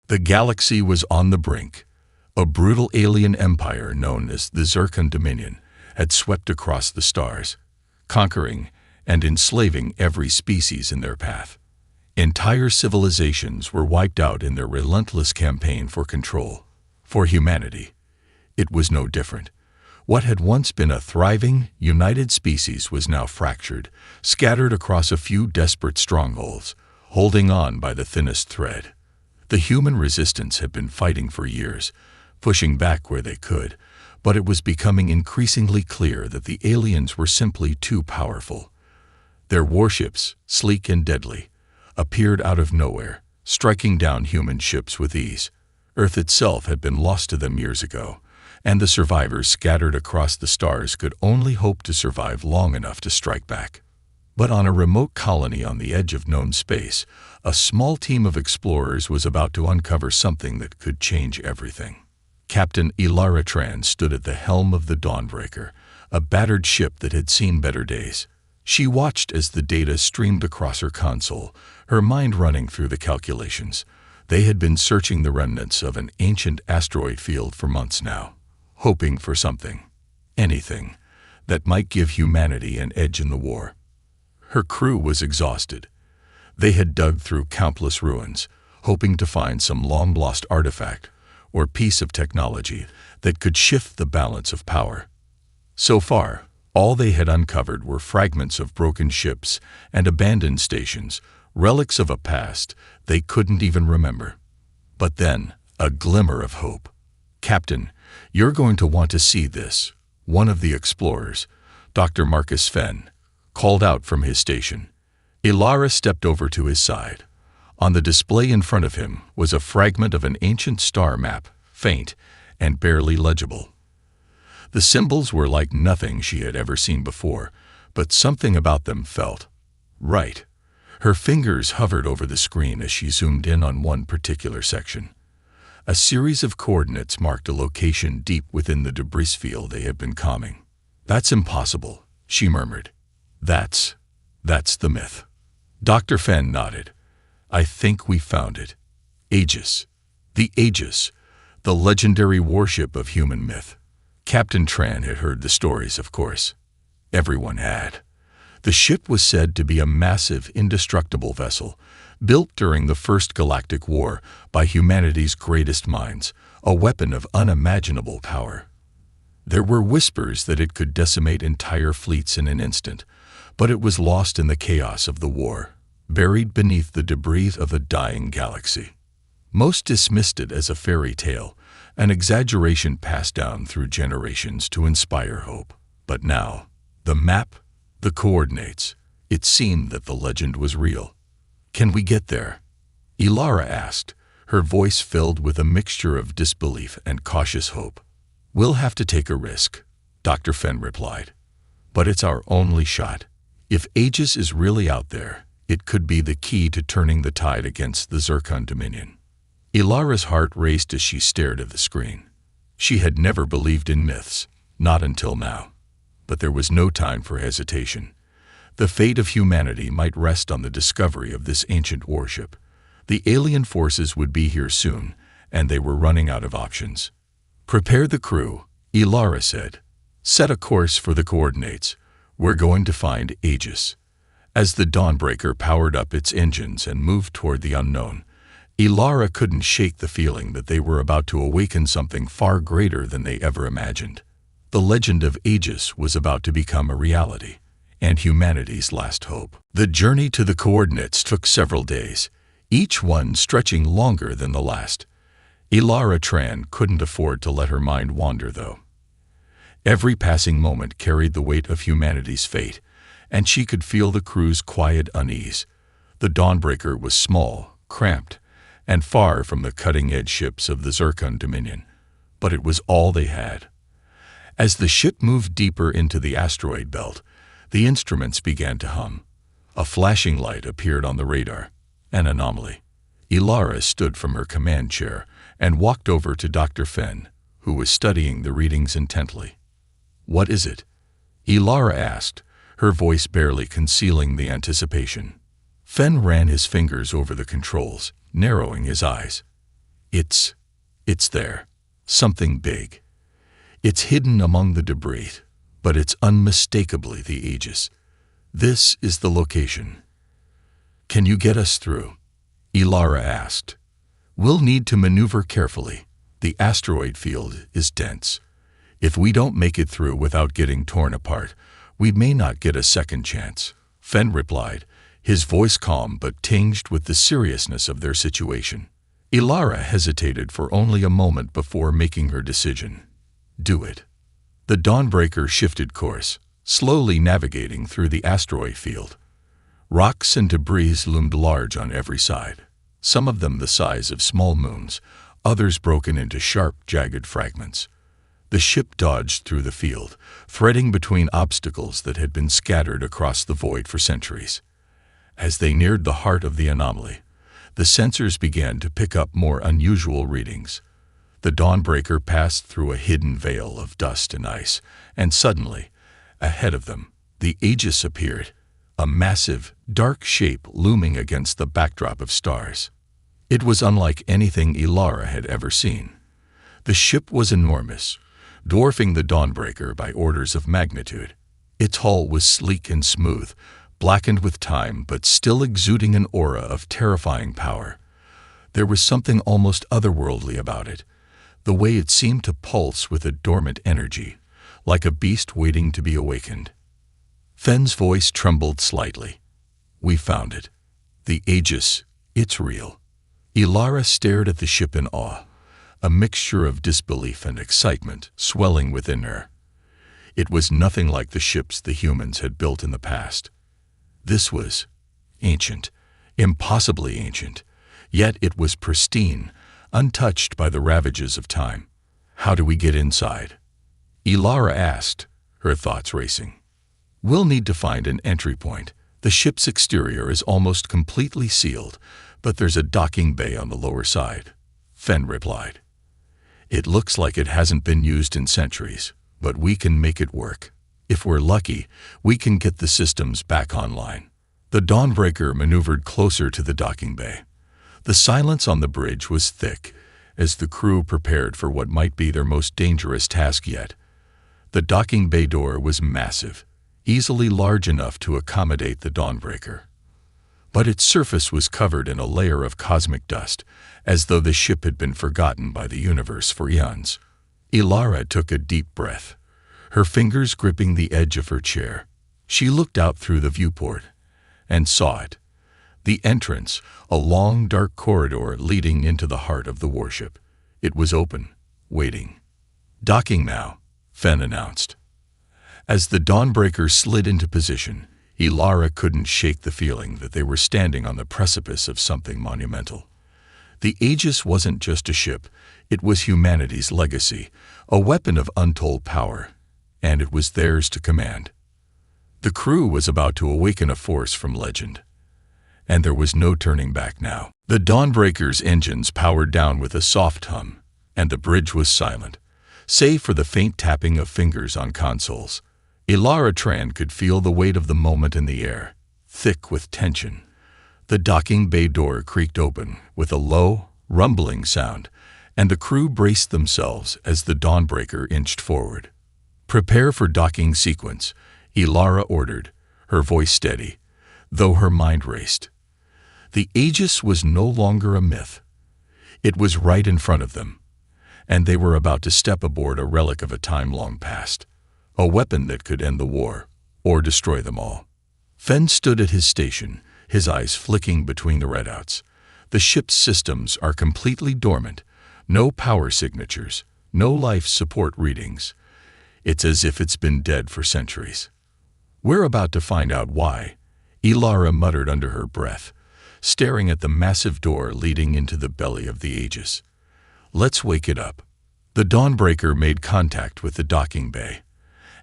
The galaxy was on the brink. A brutal alien empire known as the Zircon Dominion had swept across the stars, conquering and enslaving every species in their path. Entire civilizations were wiped out in their relentless campaign for control. For humanity, it was no different. What had once been a thriving, united species was now fractured, scattered across a few desperate strongholds, holding on by the thinnest thread. The human resistance had been fighting for years, pushing back where they could, but it was becoming increasingly clear that the aliens were simply too powerful. Their warships, sleek and deadly, appeared out of nowhere, striking down human ships with ease. Earth itself had been lost to them years ago, and the survivors scattered across the stars could only hope to survive long enough to strike back. But on a remote colony on the edge of known space, a small team of explorers was about to uncover something that could change everything. Captain Ilara Tran stood at the helm of the Dawnbreaker, a battered ship that had seen better days. She watched as the data streamed across her console, her mind running through the calculations. They had been searching the remnants of an ancient asteroid field for months now, hoping for something, anything, that might give humanity an edge in the war. Her crew was exhausted. They had dug through countless ruins, hoping to find some long-lost artifact or piece of technology that could shift the balance of power. So far, all they had uncovered were fragments of broken ships and abandoned stations, relics of a past they couldn't even remember. But then, a glimmer of hope. "Captain, you're going to want to see this," one of the explorers, Dr. Marcus Fenn, called out from his station. Ilara stepped over to his side. On the display in front of him was a fragment of an ancient star map, faint and barely legible. The symbols were like nothing she had ever seen before, but something about them felt right. Her fingers hovered over the screen as she zoomed in on one particular section. A series of coordinates marked a location deep within the debris field they had been combing. "That's impossible," she murmured. That's the myth." Dr. Fenn nodded. "I think we found it. Aegis. The Aegis, the legendary warship of human myth." Captain Tran had heard the stories, of course. Everyone had. The ship was said to be a massive, indestructible vessel, built during the First Galactic War by humanity's greatest minds, a weapon of unimaginable power. There were whispers that it could decimate entire fleets in an instant, but it was lost in the chaos of the war, buried beneath the debris of a dying galaxy. Most dismissed it as a fairy tale, an exaggeration passed down through generations to inspire hope. But now, the map, the coordinates, it seemed that the legend was real. "Can we get there?" Ilara asked, her voice filled with a mixture of disbelief and cautious hope. "We'll have to take a risk," Dr. Fenn replied. "But it's our only shot. If Aegis is really out there, it could be the key to turning the tide against the Zircon Dominion." Ilara's heart raced as she stared at the screen. She had never believed in myths, not until now. But there was no time for hesitation. The fate of humanity might rest on the discovery of this ancient warship. The alien forces would be here soon, and they were running out of options. "Prepare the crew," Ilara said. "Set a course for the coordinates. We're going to find Aegis." As the Dawnbreaker powered up its engines and moved toward the unknown, Ilara couldn't shake the feeling that they were about to awaken something far greater than they ever imagined. The legend of Aegis was about to become a reality, and humanity's last hope. The journey to the coordinates took several days, each one stretching longer than the last. Ilara Tran couldn't afford to let her mind wander, though. Every passing moment carried the weight of humanity's fate, and she could feel the crew's quiet unease. The Dawnbreaker was small, cramped, and far from the cutting-edge ships of the Zircon Dominion, but it was all they had. As the ship moved deeper into the asteroid belt, the instruments began to hum. A flashing light appeared on the radar, an anomaly. Ilara stood from her command chair and walked over to Dr. Fenn, who was studying the readings intently. "What is it?" Ilara asked, her voice barely concealing the anticipation. Fenn ran his fingers over the controls, narrowing his eyes. It's there. Something big. It's hidden among the debris, but it's unmistakably the Aegis. This is the location. Can you get us through? Ilara asked. We'll need to maneuver carefully. The asteroid field is dense. If we don't make it through without getting torn apart, we may not get a second chance. Fen replied, his voice calm but tinged with the seriousness of their situation. Ilara hesitated for only a moment before making her decision. Do it. The Dawnbreaker shifted course, slowly navigating through the asteroid field. Rocks and debris loomed large on every side, some of them the size of small moons, others broken into sharp, jagged fragments. The ship dodged through the field, threading between obstacles that had been scattered across the void for centuries. As they neared the heart of the anomaly, the sensors began to pick up more unusual readings. The Dawnbreaker passed through a hidden veil of dust and ice, and suddenly, ahead of them, the Aegis appeared, a massive, dark shape looming against the backdrop of stars. It was unlike anything Ilara had ever seen. The ship was enormous, dwarfing the Dawnbreaker by orders of magnitude. Its hull was sleek and smooth, blackened with time but still exuding an aura of terrifying power. There was something almost otherworldly about it, the way it seemed to pulse with a dormant energy, like a beast waiting to be awakened. Fen's voice trembled slightly. We found it. The Aegis, it's real. Ilara stared at the ship in awe, a mixture of disbelief and excitement swelling within her. It was nothing like the ships the humans had built in the past. This was ancient, impossibly ancient, yet it was pristine, untouched by the ravages of time. How do we get inside? Ilara asked, her thoughts racing. We'll need to find an entry point. The ship's exterior is almost completely sealed, but there's a docking bay on the lower side, Fen replied. It looks like it hasn't been used in centuries, but we can make it work. If we're lucky, we can get the systems back online. The Dawnbreaker maneuvered closer to the docking bay. The silence on the bridge was thick, as the crew prepared for what might be their most dangerous task yet. The docking bay door was massive, easily large enough to accommodate the Dawnbreaker. But its surface was covered in a layer of cosmic dust, as though the ship had been forgotten by the universe for eons. Ilara took a deep breath, her fingers gripping the edge of her chair. She looked out through the viewport and saw it. The entrance, a long, dark corridor leading into the heart of the warship. It was open, waiting. Docking now, Fen announced. As the Dawnbreaker slid into position, Ilara couldn't shake the feeling that they were standing on the precipice of something monumental. The Aegis wasn't just a ship, it was humanity's legacy, a weapon of untold power, and it was theirs to command. The crew was about to awaken a force from legend, and there was no turning back now. The Dawnbreaker's engines powered down with a soft hum, and the bridge was silent, save for the faint tapping of fingers on consoles. Ilara Tran could feel the weight of the moment in the air, thick with tension. The docking bay door creaked open with a low, rumbling sound, and the crew braced themselves as the Dawnbreaker inched forward. Prepare for docking sequence, Ilara ordered, her voice steady, though her mind raced. The Aegis was no longer a myth. It was right in front of them, and they were about to step aboard a relic of a time long past, a weapon that could end the war or destroy them all. Fen stood at his station, his eyes flicking between the readouts. The ship's systems are completely dormant, no power signatures, no life support readings. It's as if it's been dead for centuries. We're about to find out why, Ilara muttered under her breath, staring at the massive door leading into the belly of the Aegis. Let's wake it up. The Dawnbreaker made contact with the docking bay,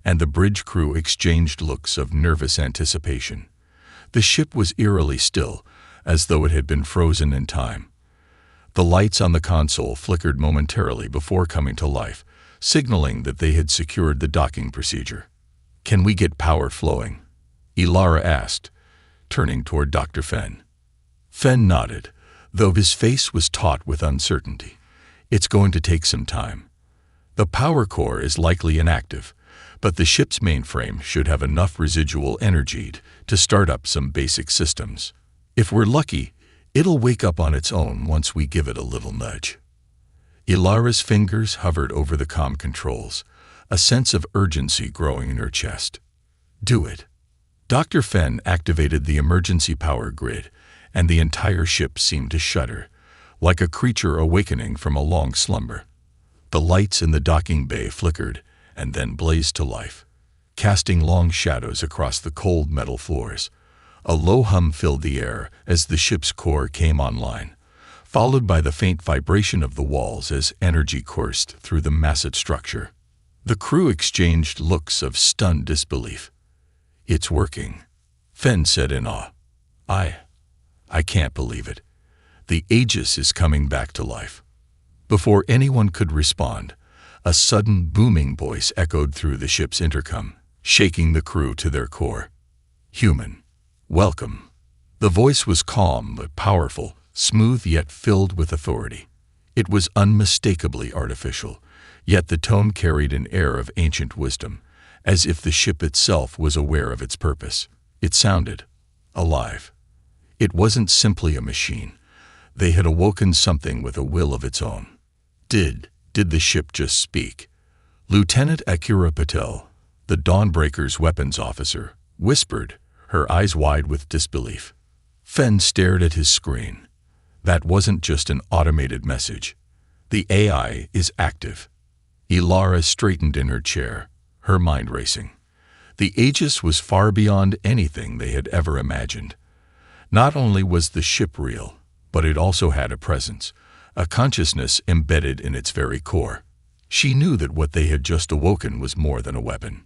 and the bridge crew exchanged looks of nervous anticipation. The ship was eerily still, as though it had been frozen in time. The lights on the console flickered momentarily before coming to life, signaling that they had secured the docking procedure. Can we get power flowing? Ilara asked, turning toward Dr. Fen. Fen nodded, though his face was taut with uncertainty. It's going to take some time. The power core is likely inactive, but the ship's mainframe should have enough residual energy to start up some basic systems. If we're lucky, it'll wake up on its own once we give it a little nudge. Ilara's fingers hovered over the comm controls, a sense of urgency growing in her chest. Do it. Dr. Fenn activated the emergency power grid, and the entire ship seemed to shudder, like a creature awakening from a long slumber. The lights in the docking bay flickered and then blazed to life, casting long shadows across the cold metal floors. A low hum filled the air as the ship's core came online, followed by the faint vibration of the walls as energy coursed through the massive structure. The crew exchanged looks of stunned disbelief. "It's working," Fenn said in awe. I can't believe it. The Aegis is coming back to life." Before anyone could respond, a sudden booming voice echoed through the ship's intercom, shaking the crew to their core. "Human, welcome." The voice was calm but powerful, smooth yet filled with authority. It was unmistakably artificial, yet the tone carried an air of ancient wisdom, as if the ship itself was aware of its purpose. It sounded alive. It wasn't simply a machine. They had awoken something with a will of its own. Did the ship just speak? Lieutenant Akira Patel, the Dawnbreaker's weapons officer, whispered, her eyes wide with disbelief. Fenn stared at his screen. That wasn't just an automated message. The AI is active. Ilara straightened in her chair, her mind racing. The Aegis was far beyond anything they had ever imagined. Not only was the ship real, but it also had a presence, a consciousness embedded in its very core. She knew that what they had just awoken was more than a weapon.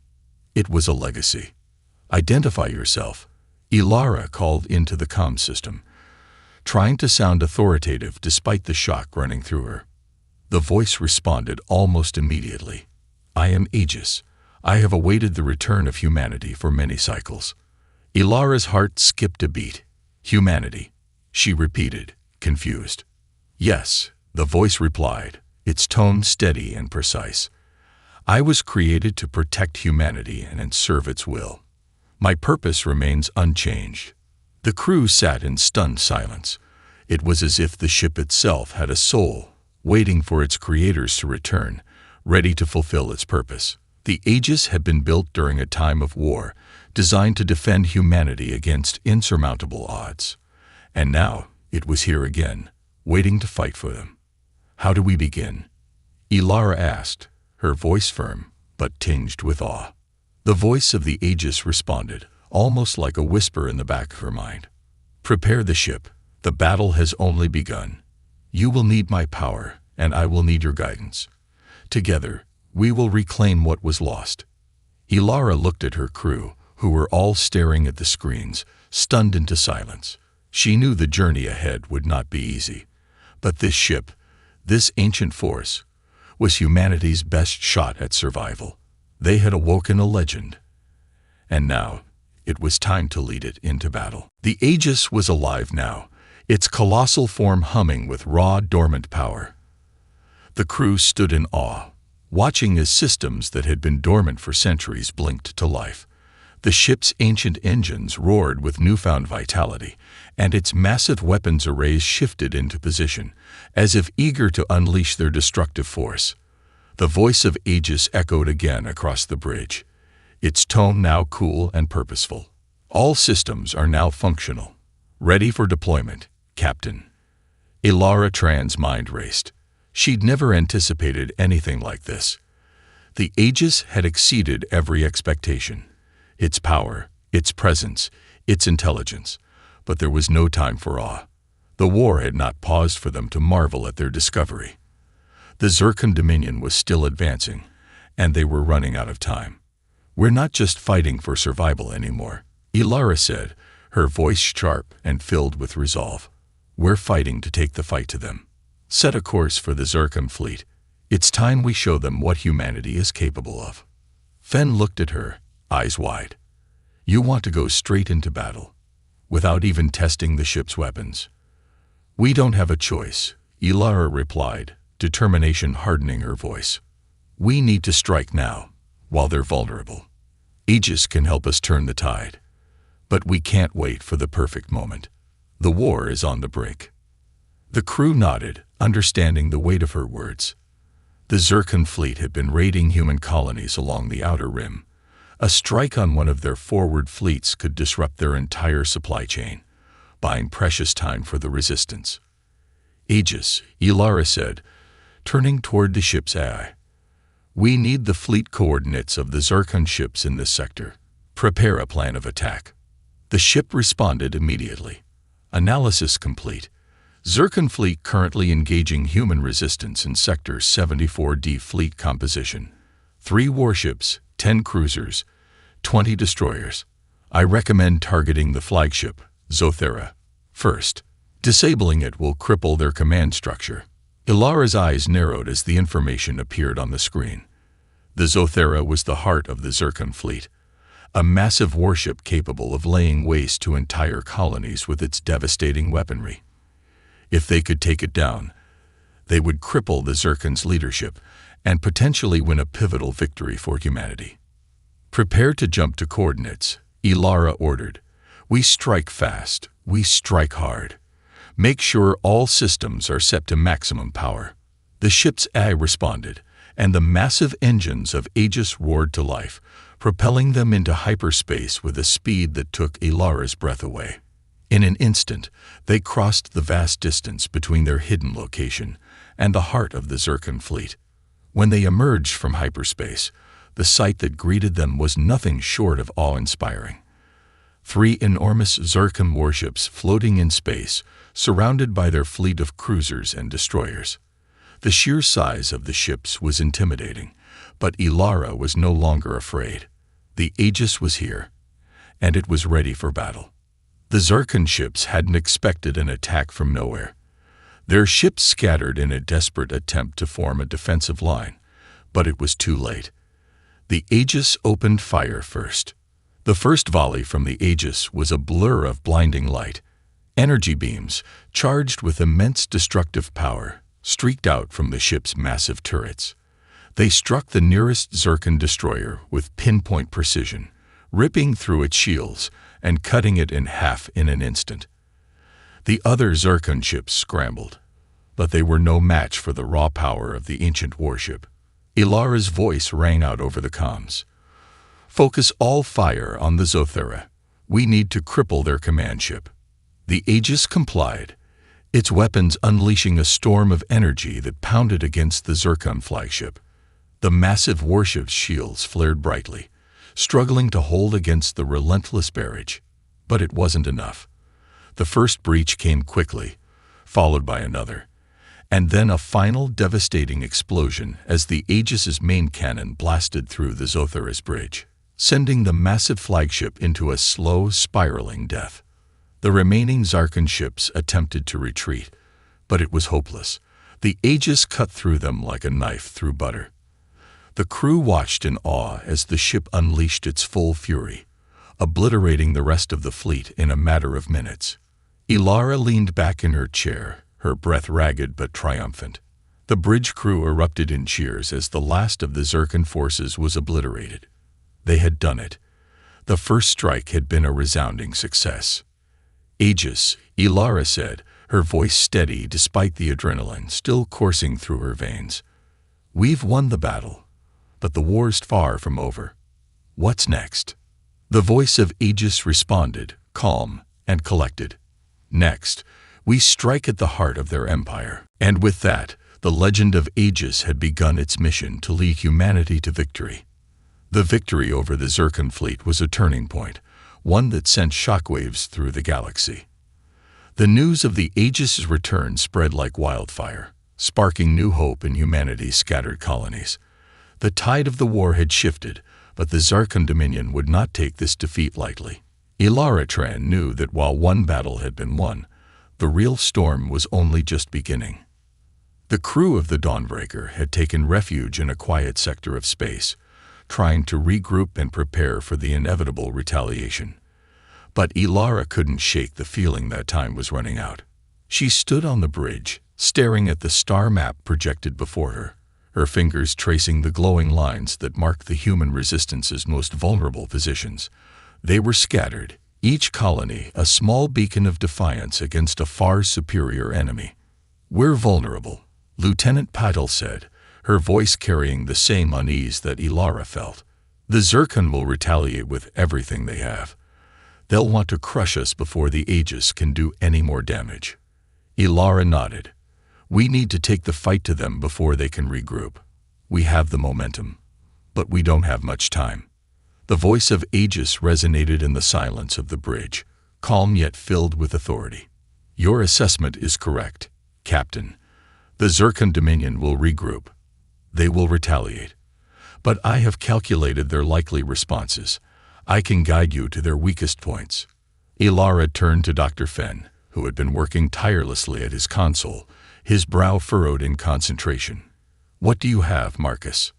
It was a legacy. "Identify yourself," Ilara called into the comm system, trying to sound authoritative despite the shock running through her. The voice responded almost immediately. "I am Aegis. I have awaited the return of humanity for many cycles." Ilara's heart skipped a beat. "Humanity," she repeated, confused. "Yes," the voice replied, its tone steady and precise. "I was created to protect humanity and serve its will. My purpose remains unchanged." The crew sat in stunned silence. It was as if the ship itself had a soul, waiting for its creators to return, ready to fulfill its purpose. The Aegis had been built during a time of war, designed to defend humanity against insurmountable odds. And now it was here again, waiting to fight for them. "How do we begin?" Ilara asked, her voice firm, but tinged with awe. The voice of the Aegis responded, almost like a whisper in the back of her mind. "Prepare the ship. The battle has only begun. You will need my power, and I will need your guidance. Together, we will reclaim what was lost." Ilara looked at her crew, who were all staring at the screens, stunned into silence. She knew the journey ahead would not be easy. But this ship, this ancient force, was humanity's best shot at survival. They had awoken a legend. And now, it was time to lead it into battle. The Aegis was alive now, its colossal form humming with raw, dormant power. The crew stood in awe, watching as systems that had been dormant for centuries blinked to life. The ship's ancient engines roared with newfound vitality, and its massive weapons arrays shifted into position, as if eager to unleash their destructive force. The voice of Aegis echoed again across the bridge, its tone now cool and purposeful. "All systems are now functional. Ready for deployment, Captain." Ilara Tran's mind raced. She'd never anticipated anything like this. The Aegis had exceeded every expectation. Its power, its presence, its intelligence. But there was no time for awe. The war had not paused for them to marvel at their discovery. The Zircon Dominion was still advancing, and they were running out of time. "We're not just fighting for survival anymore," Ilara said, her voice sharp and filled with resolve. "We're fighting to take the fight to them. Set a course for the Zircon fleet. It's time we show them what humanity is capable of." Fenn looked at her, eyes wide. "You want to go straight into battle, without even testing the ship's weapons?" "We don't have a choice," Ilara replied, determination hardening her voice. "We need to strike now, while they're vulnerable. Aegis can help us turn the tide. But we can't wait for the perfect moment. The war is on the brink." The crew nodded, understanding the weight of her words. The Zircon fleet had been raiding human colonies along the outer rim. A strike on one of their forward fleets could disrupt their entire supply chain, buying precious time for the resistance. "Aegis," Ilara said, turning toward the ship's AI. "We need the fleet coordinates of the Zircon ships in this sector. Prepare a plan of attack." The ship responded immediately. Analysis complete. Zircon fleet currently engaging human resistance in Sector 74D fleet composition. 3 warships, 10 cruisers, 20 destroyers. I recommend targeting the flagship, Zothera, first. Disabling it will cripple their command structure. Ilara's eyes narrowed as the information appeared on the screen. The Zothera was the heart of the Zircon fleet, a massive warship capable of laying waste to entire colonies with its devastating weaponry. If they could take it down, they would cripple the Zircon's leadership and potentially win a pivotal victory for humanity. "Prepare to jump to coordinates," Ilara ordered. "We strike fast, we strike hard. Make sure all systems are set to maximum power." The ship's AI responded, and the massive engines of Aegis roared to life, propelling them into hyperspace with a speed that took Ilara's breath away. In an instant, they crossed the vast distance between their hidden location and the heart of the Zircon fleet. When they emerged from hyperspace, the sight that greeted them was nothing short of awe-inspiring. 3 enormous Zircon warships floating in space, surrounded by their fleet of cruisers and destroyers. The sheer size of the ships was intimidating, but Ilara was no longer afraid. The Aegis was here, and it was ready for battle. The Zircon ships hadn't expected an attack from nowhere. Their ships scattered in a desperate attempt to form a defensive line, but it was too late. The Aegis opened fire first. The first volley from the Aegis was a blur of blinding light. Energy beams, charged with immense destructive power, streaked out from the ship's massive turrets. They struck the nearest Zircon destroyer with pinpoint precision, ripping through its shields and cutting it in half in an instant. The other Zircon ships scrambled, but they were no match for the raw power of the ancient warship. Ilara's voice rang out over the comms. "Focus all fire on the Zothera. We need to cripple their command ship." The Aegis complied, its weapons unleashing a storm of energy that pounded against the Zircon flagship. The massive warship's shields flared brightly, struggling to hold against the relentless barrage. But it wasn't enough. The first breach came quickly, followed by another, and then a final devastating explosion as the Aegis's main cannon blasted through the Zothera's bridge, sending the massive flagship into a slow, spiraling death. The remaining Zircon ships attempted to retreat, but it was hopeless. The Aegis cut through them like a knife through butter. The crew watched in awe as the ship unleashed its full fury, obliterating the rest of the fleet in a matter of minutes. Ilara leaned back in her chair, her breath ragged but triumphant. The bridge crew erupted in cheers as the last of the Zircon forces was obliterated. They had done it. The first strike had been a resounding success. "Aegis," Ilara said, her voice steady despite the adrenaline still coursing through her veins. "We've won the battle, but the war's far from over. What's next?" The voice of Aegis responded, calm and collected. "Next, we strike at the heart of their empire." And with that, the legend of Aegis had begun its mission to lead humanity to victory. The victory over the Zircon fleet was a turning point, one that sent shockwaves through the galaxy. The news of the Aegis's return spread like wildfire, sparking new hope in humanity's scattered colonies. The tide of the war had shifted, but the Zircon Dominion would not take this defeat lightly. Ilara Tran knew that while one battle had been won, the real storm was only just beginning. The crew of the Dawnbreaker had taken refuge in a quiet sector of space, trying to regroup and prepare for the inevitable retaliation. But Ilara couldn't shake the feeling that time was running out. She stood on the bridge, staring at the star map projected before her fingers tracing the glowing lines that marked the human resistance's most vulnerable positions. They were scattered, each colony a small beacon of defiance against a far superior enemy. "We're vulnerable," Lieutenant Patel said, her voice carrying the same unease that Ilara felt. "The Zircon will retaliate with everything they have. They'll want to crush us before the Aegis can do any more damage." Ilara nodded. "We need to take the fight to them before they can regroup. We have the momentum, but we don't have much time." The voice of Aegis resonated in the silence of the bridge, calm yet filled with authority. "Your assessment is correct, Captain. The Zircon Dominion will regroup. They will retaliate. But I have calculated their likely responses. I can guide you to their weakest points." Ilara turned to Dr. Fenn, who had been working tirelessly at his console, his brow furrowed in concentration. "What do you have, Marcus?"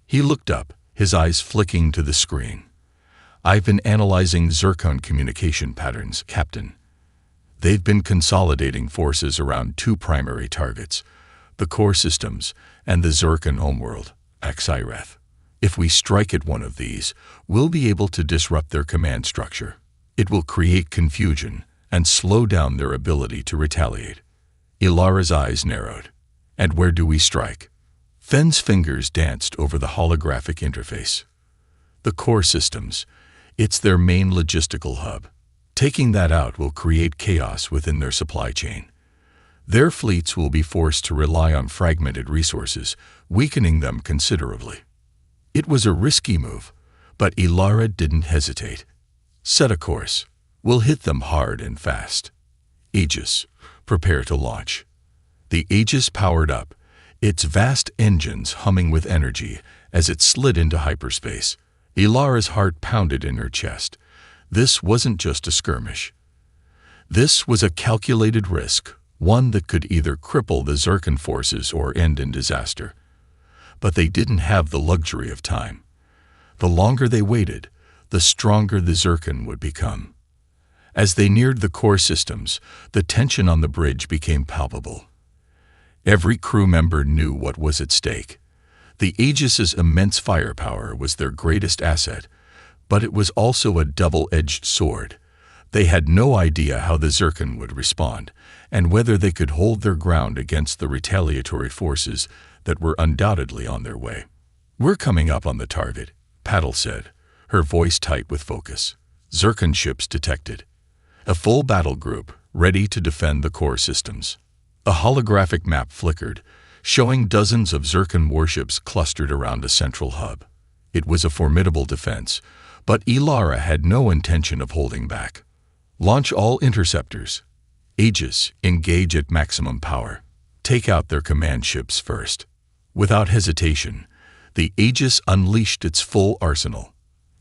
He looked up, his eyes flicking to the screen. "I've been analyzing Zircon communication patterns, Captain. They've been consolidating forces around two primary targets, the core systems and the Zircon homeworld, Exhilarating. If we strike at one of these, we'll be able to disrupt their command structure. It will create confusion and slow down their ability to retaliate." Ilara's eyes narrowed. "And where do we strike?" Fenn's fingers danced over the holographic interface. "The core systems. It's their main logistical hub. Taking that out will create chaos within their supply chain. Their fleets will be forced to rely on fragmented resources, weakening them considerably." It was a risky move, but Ilara didn't hesitate. "Set a course. We'll hit them hard and fast. Aegis, prepare to launch." The Aegis powered up, its vast engines humming with energy as it slid into hyperspace. Ilara's heart pounded in her chest. This wasn't just a skirmish. This was a calculated risk, one that could either cripple the Zircon forces or end in disaster. But they didn't have the luxury of time. The longer they waited, the stronger the Zircon would become. As they neared the core systems, the tension on the bridge became palpable. Every crew member knew what was at stake. The Aegis's immense firepower was their greatest asset, but it was also a double-edged sword. They had no idea how the Zircon would respond, and whether they could hold their ground against the retaliatory forces that were undoubtedly on their way. "We're coming up on the target," Patel said, her voice tight with focus. Zircon ships detected. A full battle group, ready to defend the core systems. A holographic map flickered, showing dozens of Zircon warships clustered around a central hub. It was a formidable defense, but Ilara had no intention of holding back. "Launch all interceptors. Aegis, engage at maximum power. Take out their command ships first." Without hesitation, the Aegis unleashed its full arsenal.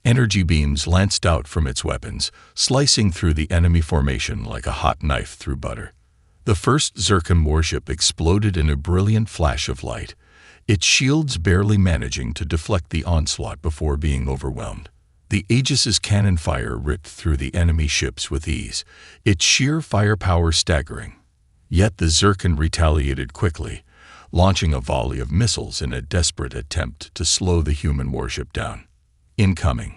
Energy beams lanced out from its weapons, slicing through the enemy formation like a hot knife through butter. The first Zircon warship exploded in a brilliant flash of light, its shields barely managing to deflect the onslaught before being overwhelmed. The Aegis's cannon fire ripped through the enemy ships with ease, its sheer firepower staggering. Yet the Zircon retaliated quickly, launching a volley of missiles in a desperate attempt to slow the human warship down. "Incoming,"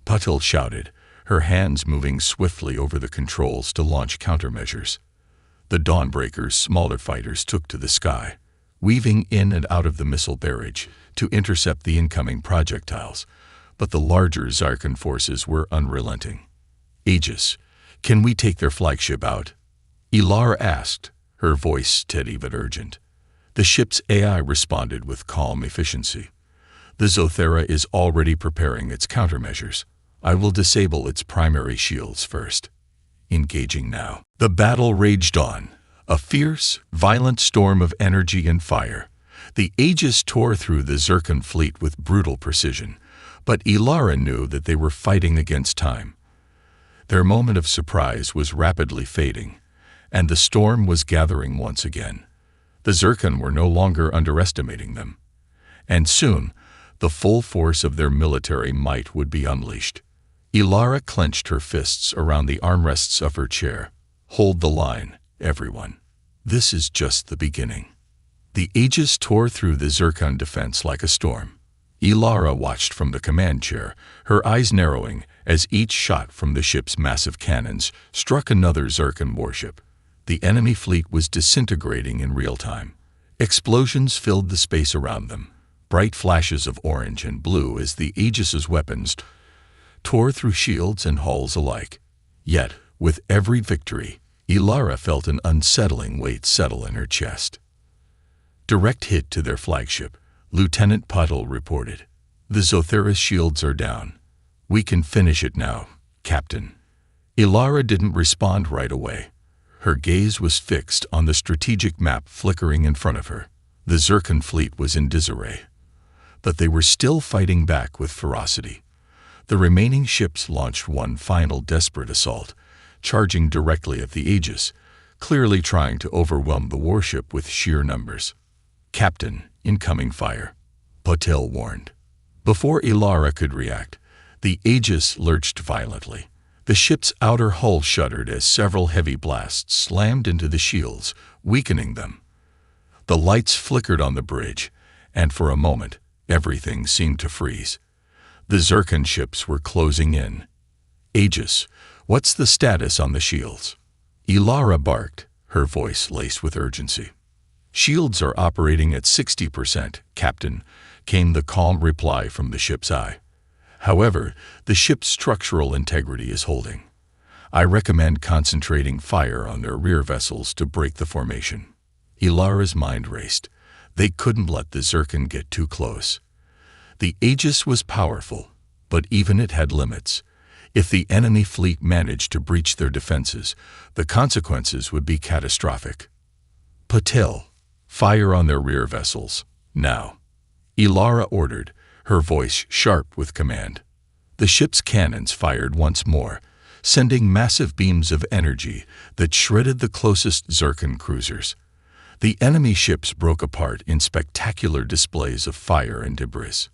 Patel shouted, her hands moving swiftly over the controls to launch countermeasures. The Dawnbreaker's smaller fighters took to the sky, weaving in and out of the missile barrage to intercept the incoming projectiles, but the larger Zircon forces were unrelenting. "Aegis, can we take their flagship out?" Ilara asked, her voice steady but urgent. The ship's AI responded with calm efficiency. "The Zothera is already preparing its countermeasures. I will disable its primary shields first." Engaging now. The battle raged on, a fierce, violent storm of energy and fire. The Aegis tore through the Zircon fleet with brutal precision, but Ilara knew that they were fighting against time. Their moment of surprise was rapidly fading, and the storm was gathering once again. The Zircon were no longer underestimating them, and soon the full force of their military might would be unleashed. Ilara clenched her fists around the armrests of her chair. "Hold the line, everyone. This is just the beginning. The Aegis tore through the Zircon defense like a storm. Ilara watched from the command chair, her eyes narrowing as each shot from the ship's massive cannons struck another Zircon warship. The enemy fleet was disintegrating in real time. Explosions filled the space around them, bright flashes of orange and blue as the Aegis's weapons tore through shields and hulls alike. Yet, with every victory, Ilara felt an unsettling weight settle in her chest. Direct hit to their flagship, Lieutenant Puddle reported. The Zothera's shields are down. We can finish it now, Captain. Ilara didn't respond right away. Her gaze was fixed on the strategic map flickering in front of her. The Zircon fleet was in disarray. But they were still fighting back with ferocity. The remaining ships launched one final desperate assault, charging directly at the Aegis, clearly trying to overwhelm the warship with sheer numbers. Captain, incoming fire, Patil warned. Before Ilara could react, the Aegis lurched violently. The ship's outer hull shuddered as several heavy blasts slammed into the shields, weakening them. The lights flickered on the bridge, and for a moment, everything seemed to freeze. The Zircon ships were closing in. Aegis, what's the status on the shields? Ilara barked, her voice laced with urgency. Shields are operating at 60%, Captain, came the calm reply from the ship's eye. However, the ship's structural integrity is holding. I recommend concentrating fire on their rear vessels to break the formation. Ilara's mind raced. They couldn't let the Zircon get too close. The Aegis was powerful, but even it had limits. If the enemy fleet managed to breach their defenses, the consequences would be catastrophic. Patil, fire on their rear vessels, now. Ilara ordered, her voice sharp with command. The ship's cannons fired once more, sending massive beams of energy that shredded the closest Zircon cruisers. The enemy ships broke apart in spectacular displays of fire and debris.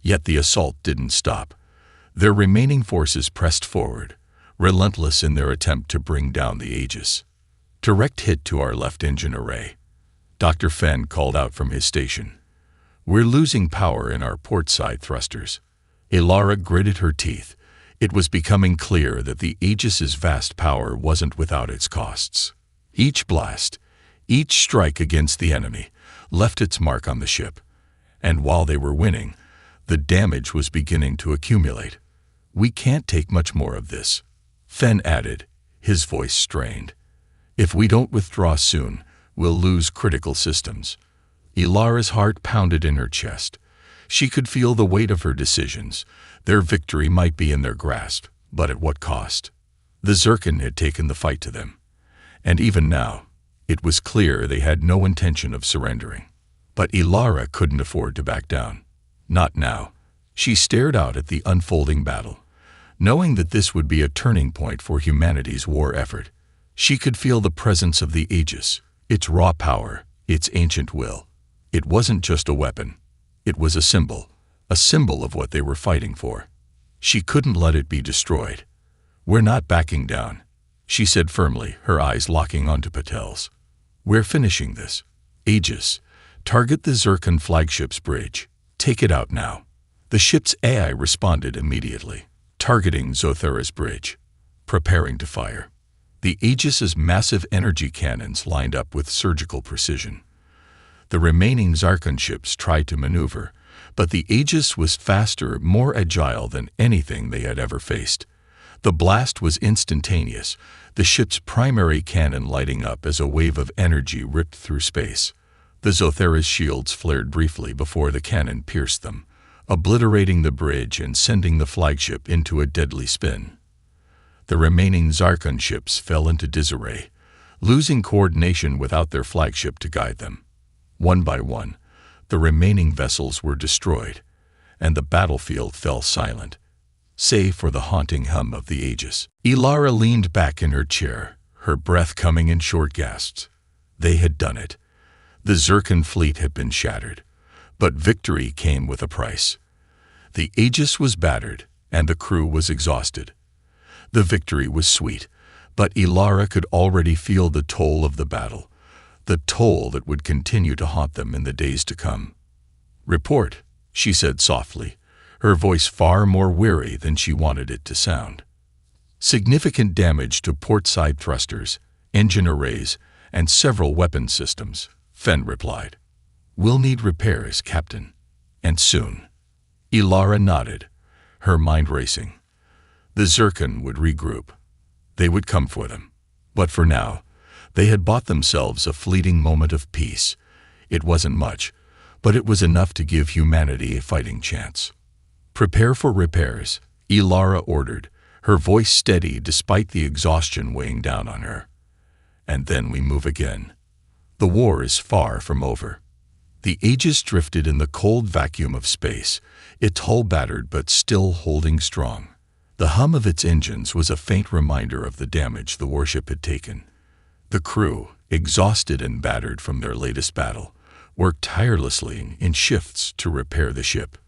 Yet the assault didn't stop. Their remaining forces pressed forward, relentless in their attempt to bring down the Aegis. Direct hit to our left engine array. Dr. Fenn called out from his station. We're losing power in our port side thrusters. Ilara gritted her teeth. It was becoming clear that the Aegis's vast power wasn't without its costs. Each blast, each strike against the enemy, left its mark on the ship. And while they were winning, the damage was beginning to accumulate. We can't take much more of this, Fenn added, his voice strained. If we don't withdraw soon, we'll lose critical systems. Ilara's heart pounded in her chest. She could feel the weight of her decisions. Their victory might be in their grasp, but at what cost? The Zircon had taken the fight to them. And even now, it was clear they had no intention of surrendering. But Ilara couldn't afford to back down. Not now. She stared out at the unfolding battle, knowing that this would be a turning point for humanity's war effort. She could feel the presence of the Aegis, its raw power, its ancient will. It wasn't just a weapon. It was a symbol of what they were fighting for. She couldn't let it be destroyed. We're not backing down, she said firmly, her eyes locking onto Patel's. We're finishing this. Aegis, target the Zircon flagship's bridge. Take it out now. The ship's AI responded immediately, targeting Zothera's bridge, preparing to fire. The Aegis's massive energy cannons lined up with surgical precision. The remaining Zircon ships tried to maneuver, but the Aegis was faster, more agile than anything they had ever faced. The blast was instantaneous, the ship's primary cannon lighting up as a wave of energy ripped through space. The Zothera's shields flared briefly before the cannon pierced them, obliterating the bridge and sending the flagship into a deadly spin. The remaining Zircon ships fell into disarray, losing coordination without their flagship to guide them. One by one, the remaining vessels were destroyed, and the battlefield fell silent, save for the haunting hum of the Aegis. Ilara leaned back in her chair, her breath coming in short gasps. They had done it. The Zircon fleet had been shattered, but victory came with a price. The Aegis was battered, and the crew was exhausted. The victory was sweet, but Ilara could already feel the toll of the battle. the toll that would continue to haunt them in the days to come. "Report," she said softly, her voice far more weary than she wanted it to sound. "Significant damage to port side thrusters, engine arrays, and several weapon systems," Fenn replied. "We'll need repairs, Captain. And soon." Ilara nodded, her mind racing. The Zircon would regroup. They would come for them. But for now, they had bought themselves a fleeting moment of peace. It wasn't much, but it was enough to give humanity a fighting chance. "Prepare for repairs," Ilara ordered, her voice steady despite the exhaustion weighing down on her. "And then we move again. The war is far from over." The Aegis drifted in the cold vacuum of space, its hull battered but still holding strong. The hum of its engines was a faint reminder of the damage the warship had taken. The crew, exhausted and battered from their latest battle, worked tirelessly in shifts to repair the ship.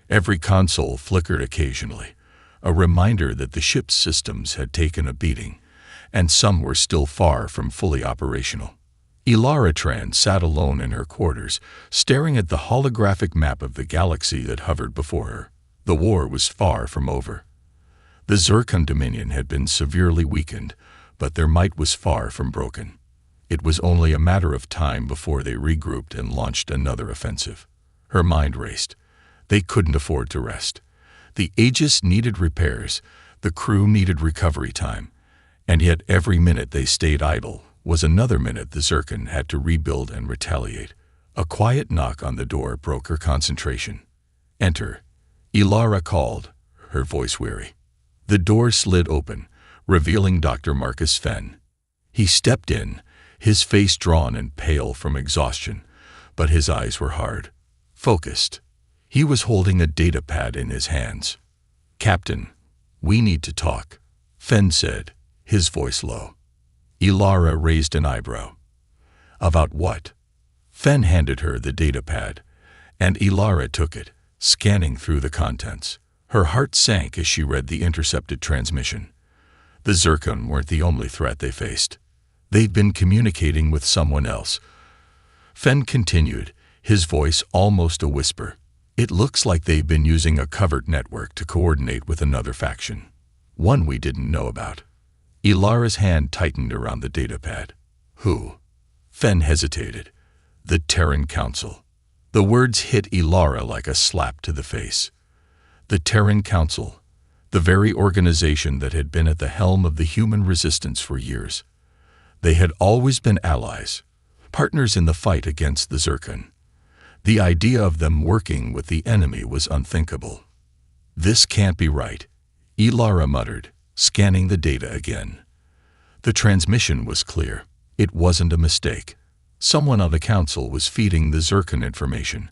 Every console flickered occasionally, a reminder that the ship's systems had taken a beating, and some were still far from fully operational. Ilara Tran sat alone in her quarters, staring at the holographic map of the galaxy that hovered before her. The war was far from over. The Zircon Dominion had been severely weakened, but their might was far from broken. It was only a matter of time before they regrouped and launched another offensive. Her mind raced. They couldn't afford to rest. The Aegis needed repairs, the crew needed recovery time, and yet every minute they stayed idle was another minute the Zircon had to rebuild and retaliate. A quiet knock on the door broke her concentration. "Enter," Ilara called, her voice weary. The door slid open, revealing Dr. Marcus Fenn. He stepped in, his face drawn and pale from exhaustion, but his eyes were hard, focused. He was holding a data pad in his hands. "Captain, we need to talk," Fenn said, his voice low. Ilara raised an eyebrow. "About what?" Fenn handed her the data pad, and Ilara took it, scanning through the contents. Her heart sank as she read the intercepted transmission. The Zircon weren't the only threat they faced. They'd been communicating with someone else. Fenn continued, his voice almost a whisper. "It looks like they've been using a covert network to coordinate with another faction. One we didn't know about." Ilara's hand tightened around the datapad. "Who?" Fenn hesitated. "The Terran Council." The words hit Ilara like a slap to the face. The Terran Council, the very organization that had been at the helm of the human resistance for years. They had always been allies, partners in the fight against the Zircon. The idea of them working with the enemy was unthinkable. "This can't be right," Ilara muttered, scanning the data again. The transmission was clear. It wasn't a mistake. Someone on the council was feeding the Zircon information,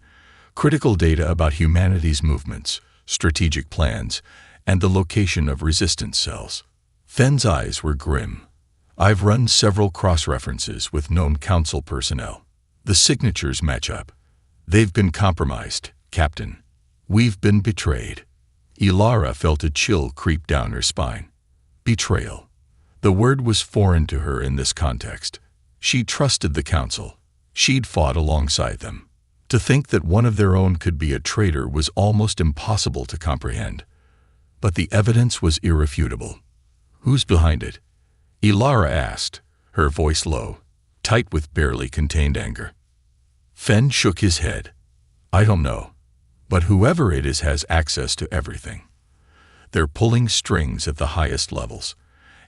critical data about humanity's movements, strategic plans, and the location of resistance cells. Fenn's eyes were grim. "I've run several cross-references with known council personnel. The signatures match up. They've been compromised, Captain. We've been betrayed." Ilara felt a chill creep down her spine. Betrayal. The word was foreign to her in this context. She trusted the council. She'd fought alongside them. To think that one of their own could be a traitor was almost impossible to comprehend. But the evidence was irrefutable. "Who's behind it?" Ilara asked, her voice low, tight with barely contained anger. Fenn shook his head. "I don't know, but whoever it is has access to everything. They're pulling strings at the highest levels,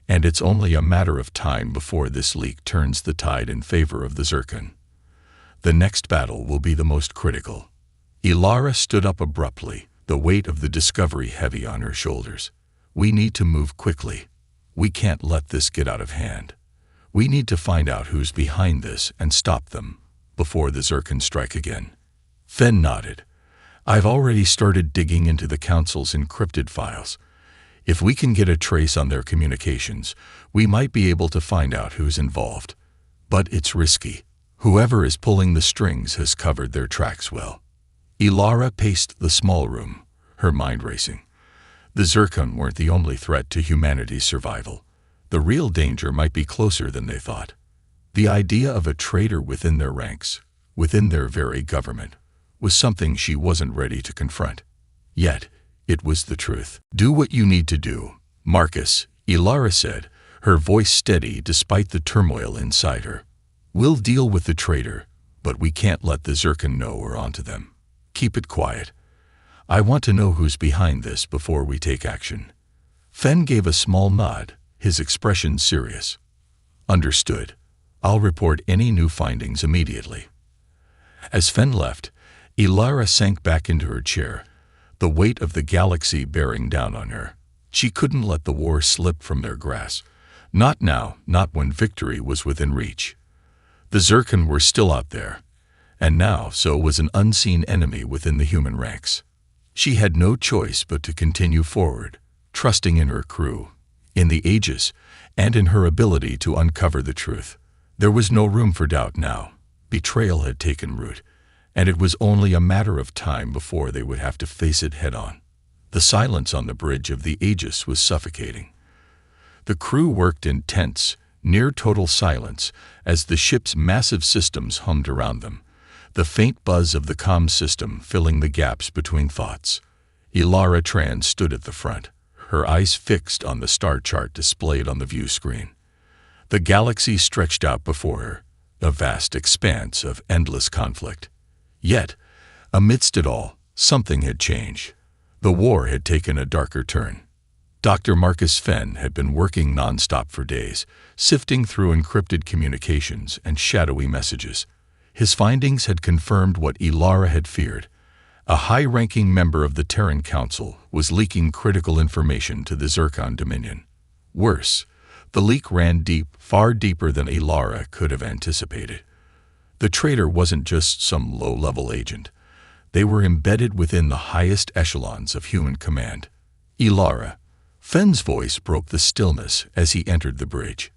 and it's only a matter of time before this leak turns the tide in favor of the Zircon. The next battle will be the most critical." Ilara stood up abruptly, the weight of the discovery heavy on her shoulders. "We need to move quickly. We can't let this get out of hand. We need to find out who's behind this and stop them before the Zircon strike again." Fenn nodded. "I've already started digging into the Council's encrypted files. If we can get a trace on their communications, we might be able to find out who's involved. But it's risky. Whoever is pulling the strings has covered their tracks well." Ilara paced the small room, her mind racing. The Zircon weren't the only threat to humanity's survival. The real danger might be closer than they thought. The idea of a traitor within their ranks, within their very government, was something she wasn't ready to confront. Yet, it was the truth. "Do what you need to do, Marcus," Ilara said, her voice steady despite the turmoil inside her. "We'll deal with the traitor, but we can't let the Zircon know we're onto them. Keep it quiet. I want to know who's behind this before we take action." Fen gave a small nod, his expression serious. "Understood. I'll report any new findings immediately." As Fen left, Ilara sank back into her chair, the weight of the galaxy bearing down on her. She couldn't let the war slip from their grasp. Not now, not when victory was within reach. The Zircon were still out there, and now so was an unseen enemy within the human ranks. She had no choice but to continue forward, trusting in her crew, in the Aegis, and in her ability to uncover the truth. There was no room for doubt now. Betrayal had taken root, and it was only a matter of time before they would have to face it head-on. The silence on the bridge of the Aegis was suffocating. The crew worked in tense, near-total silence as the ship's massive systems hummed around them, the faint buzz of the comm system filling the gaps between thoughts. Ilara Tran stood at the front, her eyes fixed on the star chart displayed on the view screen. The galaxy stretched out before her, a vast expanse of endless conflict. Yet, amidst it all, something had changed. The war had taken a darker turn. Dr. Marcus Fen had been working nonstop for days, sifting through encrypted communications and shadowy messages. His findings had confirmed what Ilara had feared. A high-ranking member of the Terran Council was leaking critical information to the Zircon Dominion. Worse, the leak ran deep, far deeper than Ilara could have anticipated. The traitor wasn't just some low-level agent. They were embedded within the highest echelons of human command. "Ilara." Fen's voice broke the stillness as he entered the bridge.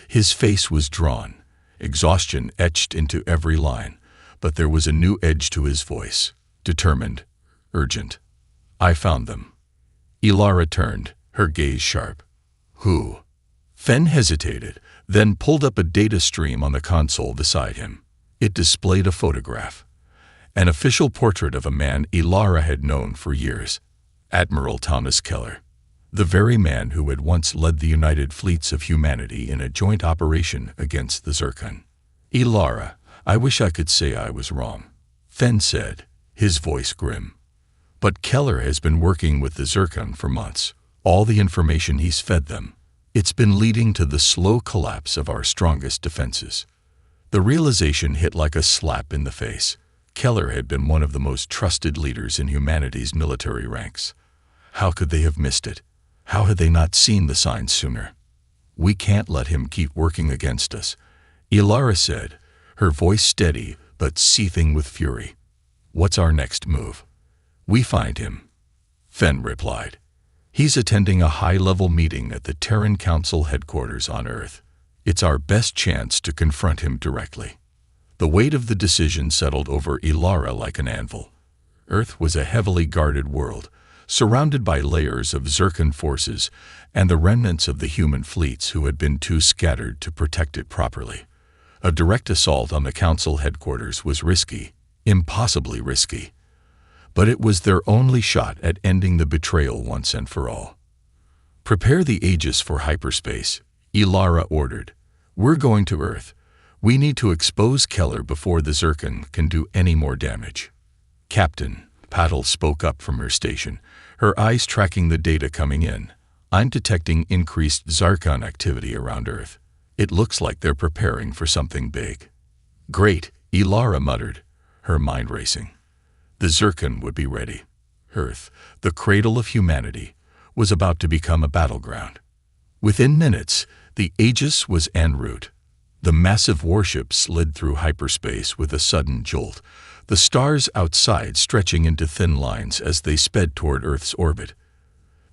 His face was drawn, exhaustion etched into every line, but there was a new edge to his voice, determined, urgent. "I found them." Ilara turned, her gaze sharp. "Who?" Fen hesitated, then pulled up a data stream on the console beside him. It displayed a photograph. An official portrait of a man Ilara had known for years, Admiral Thomas Keller. The very man who had once led the united fleets of humanity in a joint operation against the Zircon. "Ilara, I wish I could say I was wrong," Fen said, his voice grim. "But Keller has been working with the Zircon for months. All the information he's fed them. It's been leading to the slow collapse of our strongest defenses." The realization hit like a slap in the face. Keller had been one of the most trusted leaders in humanity's military ranks. How could they have missed it? How had they not seen the signs sooner? "We can't let him keep working against us," Ilara said, her voice steady but seething with fury. "What's our next move?" "We find him," Fen replied. "He's attending a high-level meeting at the Terran Council headquarters on Earth. It's our best chance to confront him directly." The weight of the decision settled over Ilara like an anvil. Earth was a heavily guarded world, surrounded by layers of Zircon forces and the remnants of the human fleets who had been too scattered to protect it properly. A direct assault on the Council headquarters was risky, impossibly risky. But it was their only shot at ending the betrayal once and for all. "Prepare the Aegis for hyperspace," Ilara ordered. "We're going to Earth. We need to expose Keller before the Zircon can do any more damage." "Captain," Paddle spoke up from her station, her eyes tracking the data coming in. "I'm detecting increased Zircon activity around Earth. It looks like they're preparing for something big." "Great," Ilara muttered, her mind racing. The Zircon would be ready. Earth, the cradle of humanity, was about to become a battleground. Within minutes, the Aegis was en route. The massive warship slid through hyperspace with a sudden jolt, the stars outside stretching into thin lines as they sped toward Earth's orbit.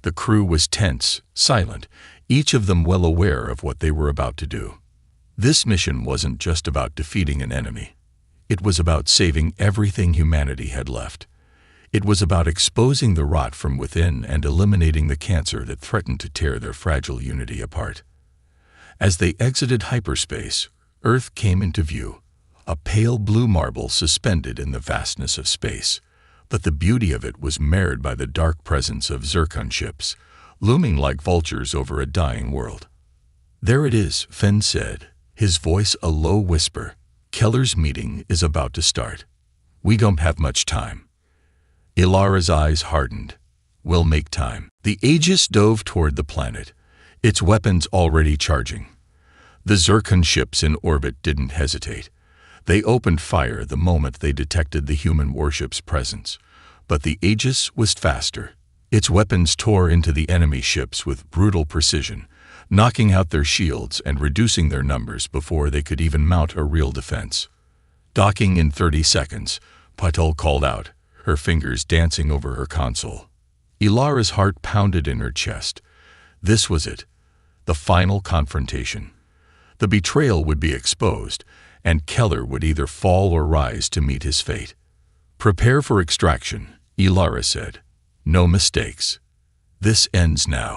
The crew was tense, silent, each of them well aware of what they were about to do. This mission wasn't just about defeating an enemy. It was about saving everything humanity had left. It was about exposing the rot from within and eliminating the cancer that threatened to tear their fragile unity apart. As they exited hyperspace, Earth came into view, a pale blue marble suspended in the vastness of space. But the beauty of it was marred by the dark presence of Zircon ships, looming like vultures over a dying world. "There it is," Fenn said, his voice a low whisper. "Keller's meeting is about to start. We don't have much time." Ilara's eyes hardened. "We'll make time." The Aegis dove toward the planet, its weapons already charging. The Zircon ships in orbit didn't hesitate. They opened fire the moment they detected the human warship's presence. But the Aegis was faster. Its weapons tore into the enemy ships with brutal precision, knocking out their shields and reducing their numbers before they could even mount a real defense. "Docking in 30 seconds, Patel called out, her fingers dancing over her console. Ilara's heart pounded in her chest. This was it, the final confrontation. The betrayal would be exposed, and Keller would either fall or rise to meet his fate. "Prepare for extraction," Ilara said. "No mistakes. This ends now."